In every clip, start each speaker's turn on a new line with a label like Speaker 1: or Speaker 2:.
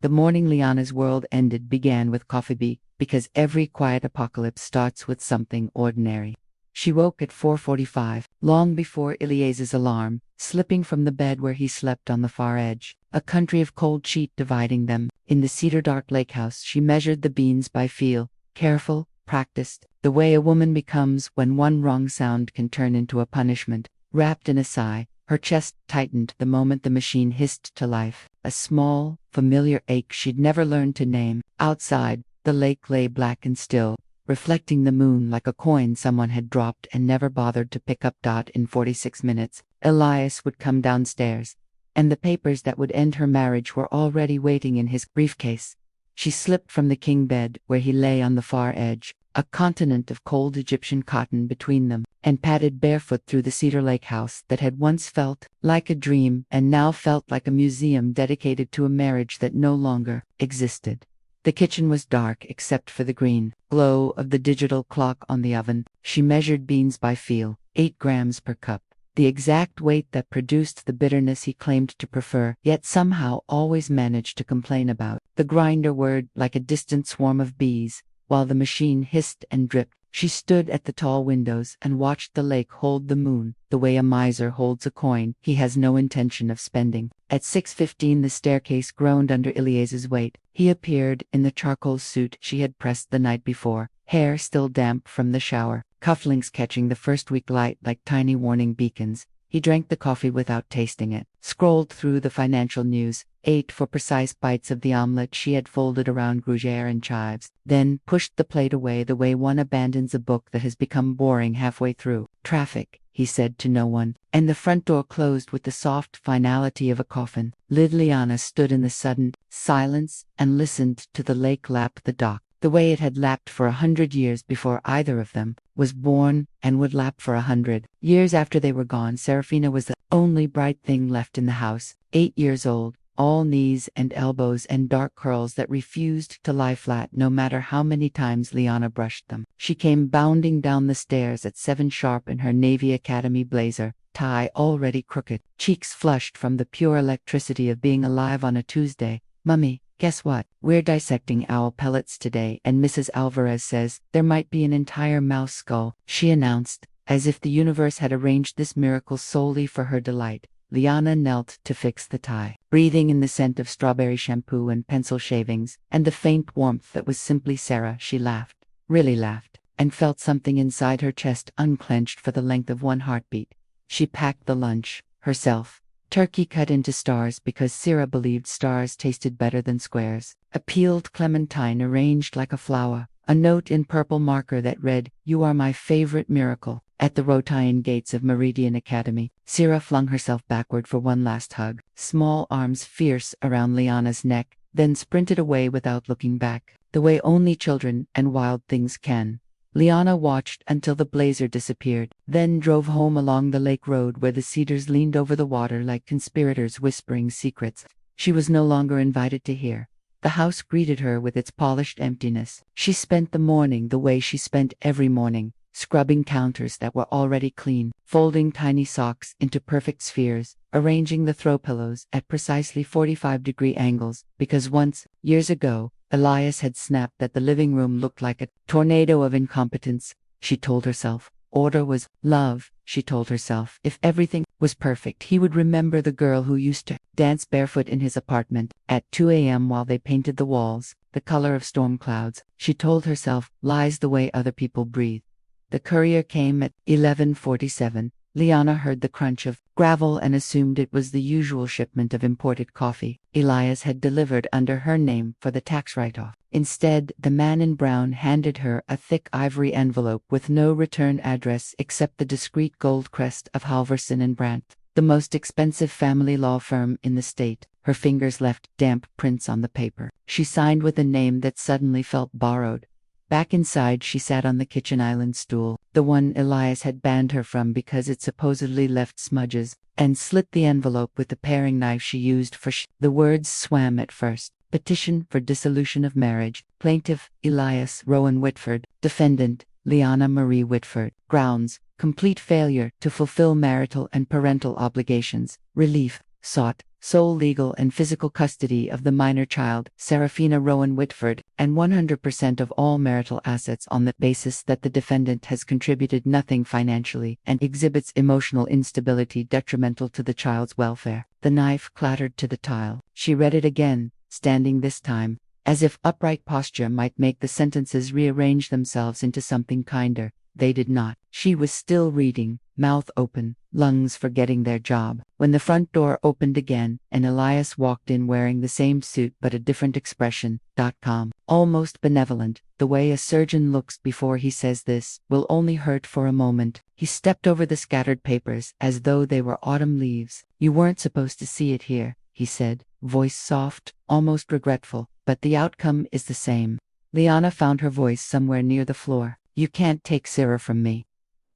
Speaker 1: The morning Liana's world ended began with coffee because every quiet apocalypse starts with something ordinary. She woke at 4:45, long before Eliase's alarm, slipping from the bed where he slept on the far edge, a country of cold sheet dividing them. In the cedar-dark lake house she measured the beans by feel, careful, practiced, the way a woman becomes when one wrong sound can turn into a punishment. Wrapped in a sigh, her chest tightened the moment the machine hissed to life, a small, familiar ache she'd never learned to name. Outside, the lake lay black and still, reflecting the moon like a coin someone had dropped and never bothered to pick up. In 46 minutes, Elias would come downstairs, and the papers that would end her marriage were already waiting in his briefcase. She slipped from the king bed where he lay on the far edge, a continent of cold Egyptian cotton between them, and padded barefoot through the Cedar Lake house that had once felt like a dream and now felt like a museum dedicated to a marriage that no longer existed. The kitchen was dark except for the green glow of the digital clock on the oven. She measured beans by feel, 8 grams per cup, the exact weight that produced the bitterness he claimed to prefer, yet somehow always managed to complain about. The grinder whirred like a distant swarm of bees, while the machine hissed and dripped. She stood at the tall windows and watched the lake hold the moon, the way a miser holds a coin he has no intention of spending. At 6:15 the staircase groaned under Eliase's weight. He appeared in the charcoal suit she had pressed the night before, hair still damp from the shower, cufflinks catching the first week light like tiny warning beacons. He drank the coffee without tasting it, scrolled through the financial news, ate 4 precise bites of the omelette she had folded around gruyere and chives, then pushed the plate away the way one abandons a book that has become boring halfway through. Traffic, he said to no one, and the front door closed with the soft finality of a coffin. Liana stood in the sudden silence and listened to the lake lap the dock, the way it had lapped for 100 years before either of them was born, and would lap for 100 years after they were gone. Serafina was the only bright thing left in the house, 8 years old, all knees and elbows and dark curls that refused to lie flat no matter how many times Liana brushed them. She came bounding down the stairs at 7 sharp in her Navy Academy blazer, tie already crooked, cheeks flushed from the pure electricity of being alive on a Tuesday. "Mummy, guess what? We're dissecting owl pellets today, and Mrs. Alvarez says there might be an entire mouse skull," she announced, as if the universe had arranged this miracle solely for her delight. Liana knelt to fix the tie, breathing in the scent of strawberry shampoo and pencil shavings, and the faint warmth that was simply Sarah. She laughed, really laughed, and felt something inside her chest unclenched for the length of one heartbeat. She packed the lunch, herself. Turkey cut into stars because Sarah believed stars tasted better than squares. A peeled clementine arranged like a flower. A note in purple marker that read, "You are my favorite miracle." At the Rotayan gates of Meridian Academy, Sarah flung herself backward for one last hug, small arms fierce around Liana's neck, then sprinted away without looking back, the way only children and wild things can. Liana watched until the blazer disappeared, then drove home along the lake road where the cedars leaned over the water like conspirators whispering secrets she was no longer invited to hear. The house greeted her with its polished emptiness. She spent the morning the way she spent every morning, scrubbing counters that were already clean, folding tiny socks into perfect spheres, arranging the throw pillows at precisely 45-degree angles, because once, years ago, Elias had snapped that the living room looked like a tornado of incompetence. She told herself, order was love. She told herself, if everything was perfect, he would remember the girl who used to dance barefoot in his apartment at 2 a.m. while they painted the walls, the color of storm clouds. She told herself, lies the way other people breathe. The courier came at 11:47. Liana heard the crunch of gravel and assumed it was the usual shipment of imported coffee Elias had delivered under her name for the tax write-off. Instead, the man in brown handed her a thick ivory envelope with no return address except the discreet gold crest of Halverson and Brandt, the most expensive family law firm in the state. Her fingers left damp prints on the paper. She signed with a name that suddenly felt borrowed. Back inside, she sat on the kitchen island stool, the one Elias had banned her from because it supposedly left smudges, and slit the envelope with the paring knife she used for The words swam at first. Petition for dissolution of marriage. Plaintiff, Elias Rowan Whitford. Defendant, Liana Marie Whitford. Grounds, complete failure to fulfill marital and parental obligations. Relief, sought sole legal and physical custody of the minor child, Serafina Rowan Whitford, and 100% of all marital assets on the basis that the defendant has contributed nothing financially and exhibits emotional instability detrimental to the child's welfare. The knife clattered to the tile. She read it again, standing this time, as if upright posture might make the sentences rearrange themselves into something kinder. They did not. She was still reading, mouth open, lungs forgetting their job, when the front door opened again, and Elias walked in wearing the same suit but a different expression. Calm, almost benevolent, the way a surgeon looks before he says this will only hurt for a moment. He stepped over the scattered papers as though they were autumn leaves. You weren't supposed to see it here, he said, voice soft, almost regretful, but the outcome is the same. Liana found her voice somewhere near the floor. You can't take Sarah from me.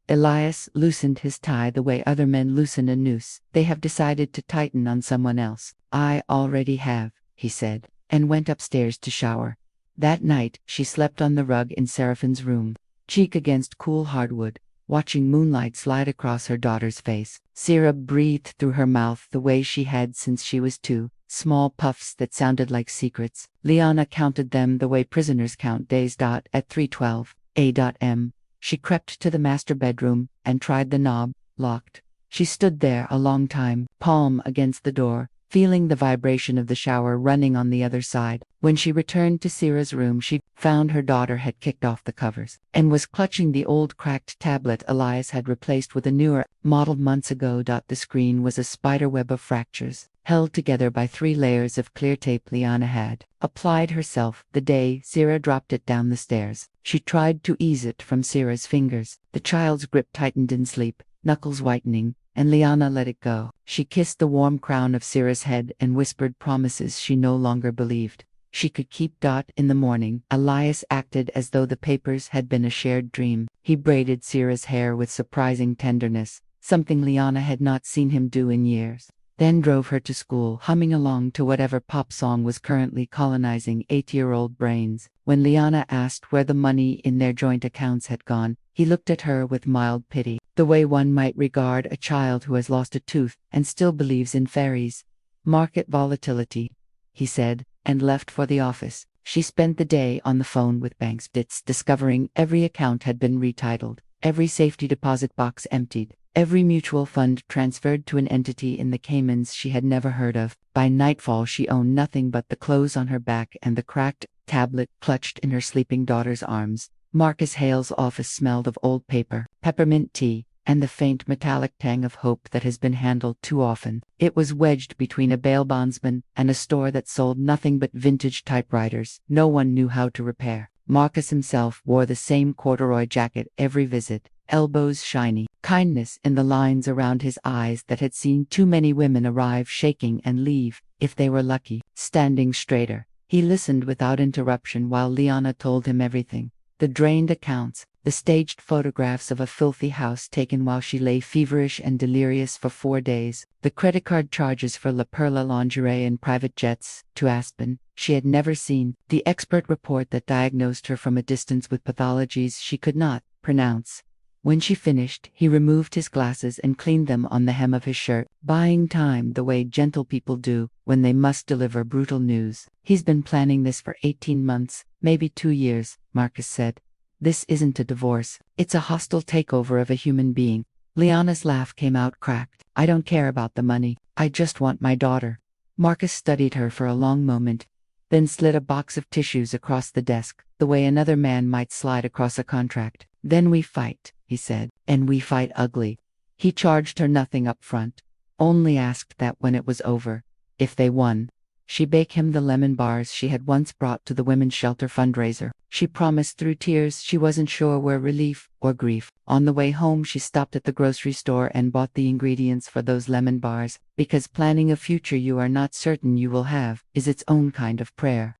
Speaker 1: Elias loosened his tie the way other men loosen a noose. They have decided to tighten on someone else. I already have, he said, and went upstairs to shower. That night, she slept on the rug in Seraphine's room, cheek against cool hardwood, watching moonlight slide across her daughter's face. Syrup breathed through her mouth the way she had since she was 2, small puffs that sounded like secrets. Liana counted them the way prisoners count days. At 3:12 a.m., she crept to the master bedroom and tried the knob, locked. She stood there a long time, palm against the door, feeling the vibration of the shower running on the other side. When she returned to Sira's room, she found her daughter had kicked off the covers and was clutching the old cracked tablet Elias had replaced with a newer, modeled months ago. The screen was a spiderweb of fractures, held together by 3 layers of clear tape Liana had applied herself the day Sira dropped it down the stairs. She tried to ease it from Sira's fingers. The child's grip tightened in sleep, knuckles whitening, and Liana let it go. She kissed the warm crown of Sira's head and whispered promises she no longer believed she could keep. In the morning, Elias acted as though the papers had been a shared dream. He braided Sira's hair with surprising tenderness, something Liana had not seen him do in years, then drove her to school, humming along to whatever pop song was currently colonizing 8-year-old brains. When Liana asked where the money in their joint accounts had gone, he looked at her with mild pity, the way one might regard a child who has lost a tooth and still believes in fairies. Market volatility, he said, and left for the office. She spent the day on the phone with banks, discovering every account had been retitled, every safety deposit box emptied, every mutual fund transferred to an entity in the Caymans she had never heard of. By nightfall she owned nothing but the clothes on her back and the cracked tablet clutched in her sleeping daughter's arms. Marcus Hale's office smelled of old paper, peppermint tea, and the faint metallic tang of hope that has been handled too often. It was wedged between a bail bondsman and a store that sold nothing but vintage typewriters no one knew how to repair. Marcus himself wore the same corduroy jacket every visit, elbows shiny, kindness in the lines around his eyes that had seen too many women arrive shaking and leave, if they were lucky. Standing straighter, he listened without interruption while Liana told him everything. The drained accounts, the staged photographs of a filthy house taken while she lay feverish and delirious for 4 days, the credit card charges for La Perla lingerie and private jets to Aspen she had never seen, the expert report that diagnosed her from a distance with pathologies she could not pronounce. When she finished, he removed his glasses and cleaned them on the hem of his shirt, buying time the way gentle people do when they must deliver brutal news. He's been planning this for 18 months, maybe 2 years, Marcus said. This isn't a divorce. It's a hostile takeover of a human being. Liana's laugh came out cracked. I don't care about the money. I just want my daughter. Marcus studied her for a long moment, then slid a box of tissues across the desk, the way another man might slide across a contract. Then we fight, he said, and we fight ugly. He charged her nothing up front, only asked that when it was over, if they won, she bake him the lemon bars she had once brought to the women's shelter fundraiser. She promised through tears she wasn't sure where relief or grief. On the way home she stopped at the grocery store and bought the ingredients for those lemon bars, because planning a future you are not certain you will have is its own kind of prayer.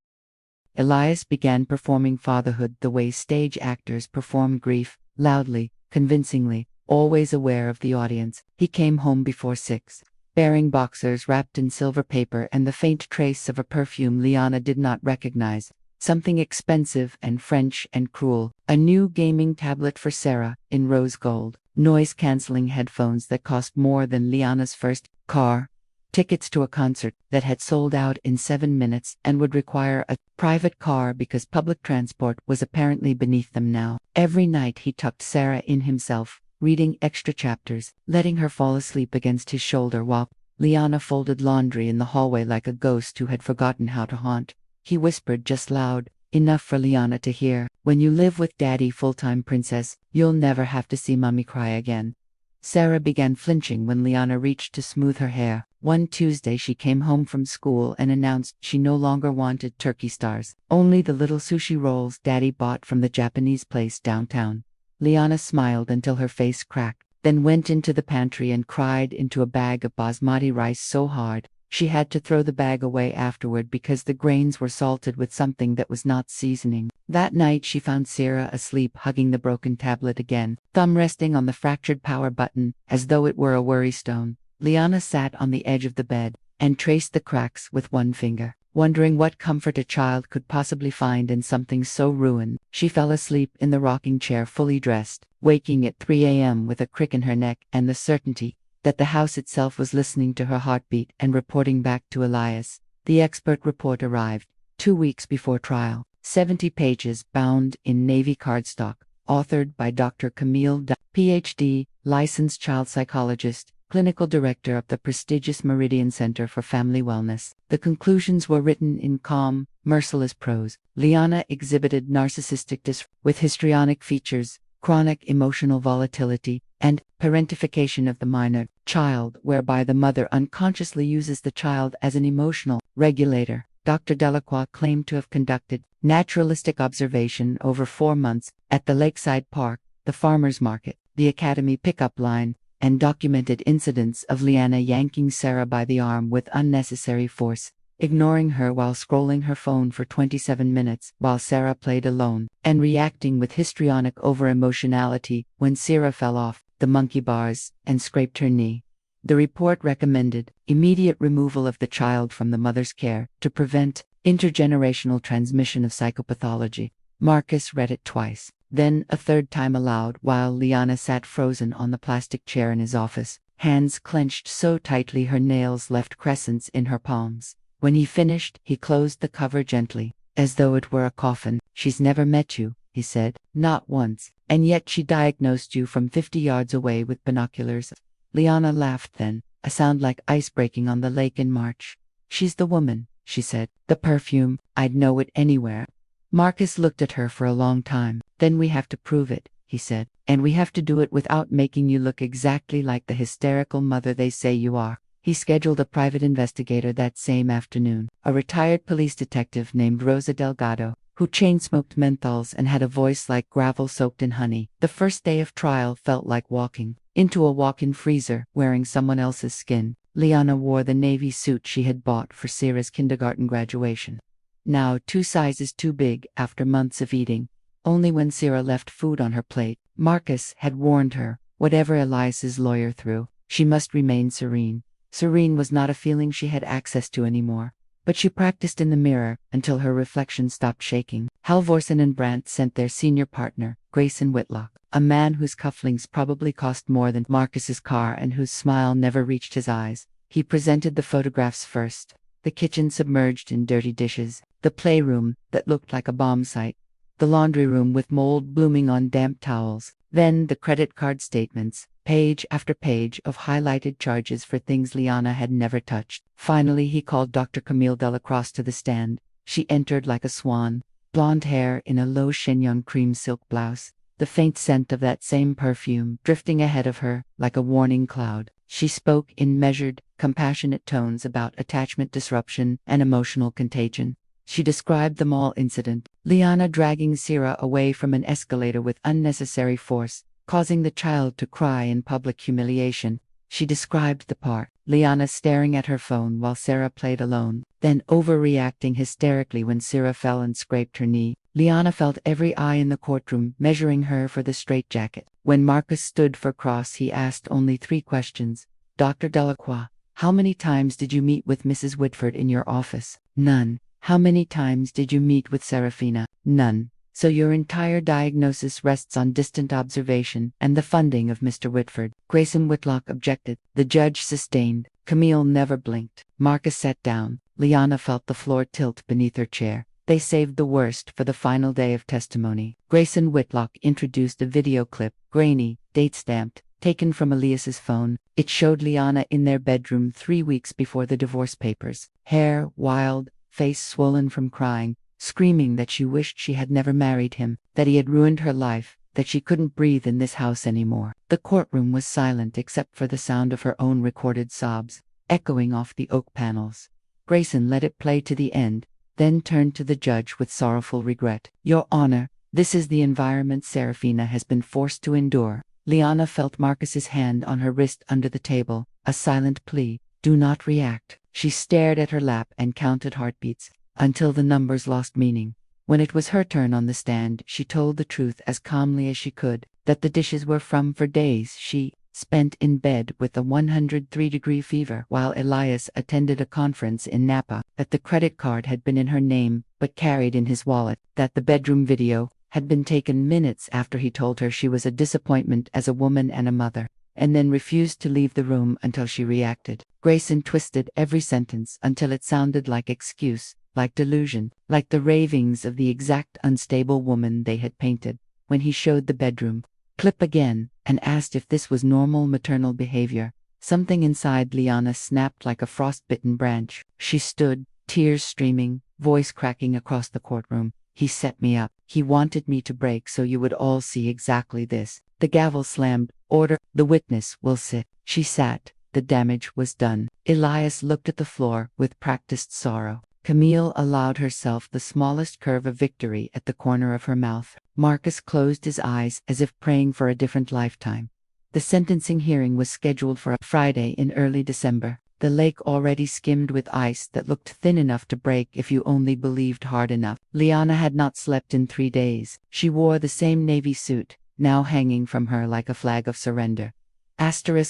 Speaker 1: Elias began performing fatherhood the way stage actors perform grief, loudly, convincingly, always aware of the audience. He came home before 6, bearing boxers wrapped in silver paper and the faint trace of a perfume Liana did not recognize, something expensive and French and cruel, a new gaming tablet for Sarah, in rose gold, noise-canceling headphones that cost more than Liana's first car, tickets to a concert that had sold out in 7 minutes and would require a private car because public transport was apparently beneath them now. Every night he tucked Sarah in himself, reading extra chapters, letting her fall asleep against his shoulder while Liana folded laundry in the hallway like a ghost who had forgotten how to haunt. He whispered just loud enough for Liana to hear, "When you live with Daddy full-time, princess, you'll never have to see Mommy cry again." Sarah began flinching when Liana reached to smooth her hair. One Tuesday she came home from school and announced she no longer wanted turkey stars, only the little sushi rolls Daddy bought from the Japanese place downtown. Liana smiled until her face cracked, then went into the pantry and cried into a bag of basmati rice so hard she had to throw the bag away afterward because the grains were salted with something that was not seasoning. That night she found Sarah asleep hugging the broken tablet again, thumb resting on the fractured power button as though it were a worry stone. Liana sat on the edge of the bed and traced the cracks with one finger, wondering what comfort a child could possibly find in something so ruined. She fell asleep in the rocking chair fully dressed, waking at 3 a.m. with a crick in her neck and the certainty that the house itself was listening to her heartbeat and reporting back to Elias. The expert report arrived 2 weeks before trial, 70 pages bound in navy cardstock, authored by Dr. Camille Ph.D., licensed child psychologist, clinical director of the prestigious Meridian Center for Family Wellness. The conclusions were written in calm, merciless prose. Liana exhibited narcissistic with histrionic features, chronic emotional volatility, and parentification of the minor child, whereby the mother unconsciously uses the child as an emotional regulator. Dr. Delacroix claimed to have conducted naturalistic observation over 4 months at the Lakeside Park, the farmer's market, the academy pickup line, and documented incidents of Liana yanking Sarah by the arm with unnecessary force, ignoring her while scrolling her phone for 27 minutes while Sarah played alone, and reacting with histrionic over-emotionality when Sarah fell off the monkey bars and scraped her knee. The report recommended immediate removal of the child from the mother's care to prevent intergenerational transmission of psychopathology. Marcus read it twice, then a third time aloud while Liana sat frozen on the plastic chair in his office, hands clenched so tightly her nails left crescents in her palms. When he finished, he closed the cover gently, as though it were a coffin. "She's never met you," he said. "Not once. And yet she diagnosed you from 50 yards away with binoculars." Liana laughed then, a sound like ice breaking on the lake in March. "She's the woman," she said. "The perfume, I'd know it anywhere." Marcus looked at her for a long time. "Then we have to prove it," he said. "And we have to do it without making you look exactly like the hysterical mother they say you are." He scheduled a private investigator that same afternoon, a retired police detective named Rosa Delgado, who chain-smoked menthols and had a voice like gravel soaked in honey. The first day of trial felt like walking into a walk-in freezer wearing someone else's skin. Liana wore the navy suit she had bought for Sarah's kindergarten graduation. Now 2 sizes too big after months of eating. Only when Sarah left food on her plate. Marcus had warned her, whatever Elias's lawyer threw, she must remain serene. Serene was not a feeling she had access to anymore, but she practiced in the mirror until her reflection stopped shaking. Halvorsen and Brandt sent their senior partner, Grayson Whitlock, a man whose cufflinks probably cost more than Marcus's car and whose smile never reached his eyes. He presented the photographs first. The kitchen submerged in dirty dishes, the playroom that looked like a bomb site, the laundry room with mold blooming on damp towels, then the credit card statements, page after page of highlighted charges for things Liana had never touched. Finally he called Dr. Camille Delacroix to the stand. She entered like a swan, blonde hair in a low chignon cream silk blouse, the faint scent of that same perfume drifting ahead of her like a warning cloud. She spoke in measured, compassionate tones about attachment disruption and emotional contagion. She described the mall incident, Liana dragging Sarah away from an escalator with unnecessary force, causing the child to cry in public humiliation. She described the part, Liana staring at her phone while Sarah played alone, then overreacting hysterically when Sarah fell and scraped her knee. Liana felt every eye in the courtroom measuring her for the straitjacket. When Marcus stood for cross he asked only 3 questions. "Dr. Delacroix, how many times did you meet with Mrs. Whitford in your office?" "None." "How many times did you meet with Serafina?" "None." "So your entire diagnosis rests on distant observation and the funding of Mr. Whitford." Grayson Whitlock objected. The judge sustained. Camille never blinked. Marcus sat down. Liana felt the floor tilt beneath her chair. They saved the worst for the final day of testimony. Grayson Whitlock introduced a video clip, grainy, date-stamped, taken from Elias's phone. It showed Liana in their bedroom 3 weeks before the divorce papers. Hair wild, face swollen from crying, screaming that she wished she had never married him, that he had ruined her life, that she couldn't breathe in this house anymore. The courtroom was silent except for the sound of her own recorded sobs, echoing off the oak panels. Grayson let it play to the end, then turned to the judge with sorrowful regret. "Your Honor, this is the environment Serafina has been forced to endure." Liana felt Marcus's hand on her wrist under the table, a silent plea. "Do not react." She stared at her lap and counted heartbeats, until the numbers lost meaning. When it was her turn on the stand, she told the truth as calmly as she could, that the dishes were from for days she spent in bed with a 103-degree fever while Elias attended a conference in Napa, that the credit card had been in her name but carried in his wallet, that the bedroom video had been taken minutes after he told her she was a disappointment as a woman and a mother, and then refused to leave the room until she reacted. Grayson twisted every sentence until it sounded like excuse, like delusion, like the ravings of the exact unstable woman they had painted. When he showed the bedroom clip again and asked if this was normal maternal behavior, something inside Liana snapped like a frostbitten branch. She stood, tears streaming, voice cracking across the courtroom. "He set me up. He wanted me to break so you would all see exactly this." The gavel slammed. "Order. The witness will sit." She sat. The damage was done. Elias looked at the floor with practiced sorrow. Camille allowed herself the smallest curve of victory at the corner of her mouth. Marcus closed his eyes as if praying for a different lifetime. The sentencing hearing was scheduled for a Friday in early December. The lake already skimmed with ice that looked thin enough to break if you only believed hard enough. Liana had not slept in 3 days. She wore the same navy suit, now hanging from her like a flag of surrender.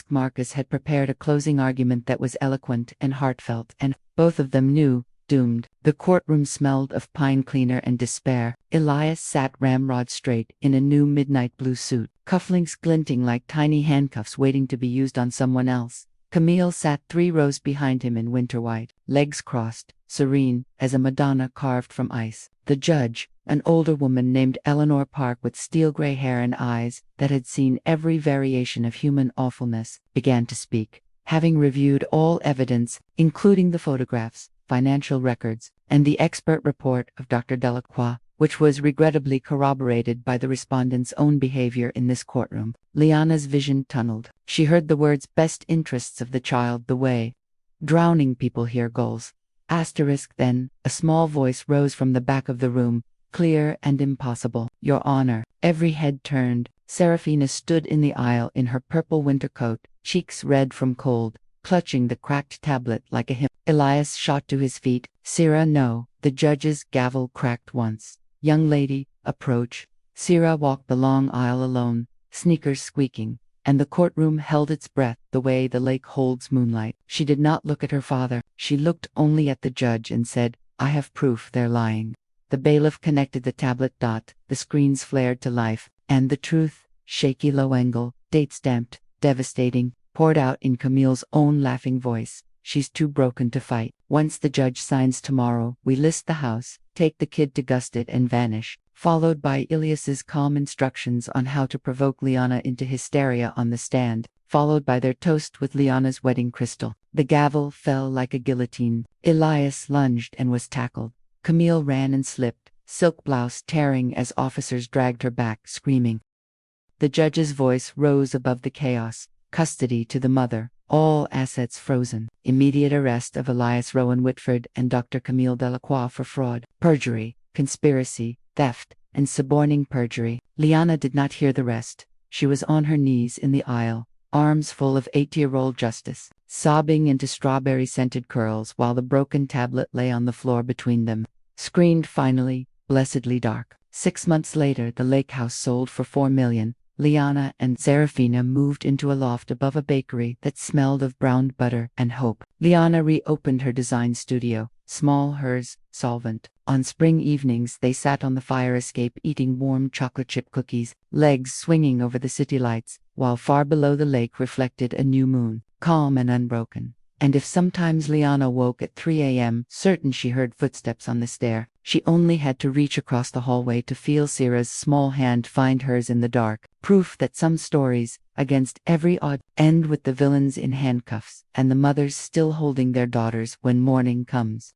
Speaker 1: Marcus had prepared a closing argument that was eloquent and heartfelt, and both of them knew, doomed. The courtroom smelled of pine cleaner and despair. Elias sat ramrod straight in a new midnight blue suit, cufflinks glinting like tiny handcuffs waiting to be used on someone else. Camille sat 3 rows behind him in winter white, legs crossed, serene as a Madonna carved from ice. The judge, an older woman named Eleanor Park with steel-gray hair and eyes that had seen every variation of human awfulness, began to speak. Having reviewed all evidence, including the photographs, financial records, and the expert report of Dr. Delacroix, which was regrettably corroborated by the respondent's own behavior in this courtroom, Liana's vision tunneled. She heard the words "best interests of the child the way drowning people here goals." Then, a small voice rose from the back of the room, clear and impossible. "Your Honor." Every head turned. Serafina stood in the aisle in her purple winter coat, cheeks red from cold, clutching the cracked tablet like a hymn. Elias shot to his feet. "Sira, no." The judge's gavel cracked once. "Young lady, approach." Sira walked the long aisle alone, sneakers squeaking, and the courtroom held its breath the way the lake holds moonlight. She did not look at her father. She looked only at the judge and said, "I have proof they're lying." The bailiff connected the tablet. The screens flared to life, and the truth, shaky low angle, date-stamped, devastating, poured out in Camille's own laughing voice. "She's too broken to fight. Once the judge signs tomorrow, we list the house, take the kid to Gusted and vanish," followed by Elias's calm instructions on how to provoke Liana into hysteria on the stand, followed by their toast with Liana's wedding crystal. The gavel fell like a guillotine. Elias lunged and was tackled. Camille ran and slipped, silk blouse tearing as officers dragged her back, screaming. The judge's voice rose above the chaos. "Custody to the mother. All assets frozen. Immediate arrest of Elias Rowan Whitford and Dr. Camille Delacroix for fraud, perjury, conspiracy, theft, and suborning perjury." Liana did not hear the rest. She was on her knees in the aisle, arms full of 8-year-old justice, sobbing into strawberry-scented curls while the broken tablet lay on the floor between them. Screened finally, blessedly dark. 6 months later, the lake house sold for $4 million. Liana and Serafina moved into a loft above a bakery that smelled of browned butter and hope. Liana reopened her design studio, small, hers, solvent. On spring evenings, they sat on the fire escape eating warm chocolate chip cookies, legs swinging over the city lights, while far below the lake reflected a new moon, calm and unbroken. And if sometimes Liana woke at 3 a.m., certain she heard footsteps on the stair, she only had to reach across the hallway to feel Sierra's small hand find hers in the dark. Proof that some stories, against every odd, end with the villains in handcuffs, and the mothers still holding their daughters when morning comes.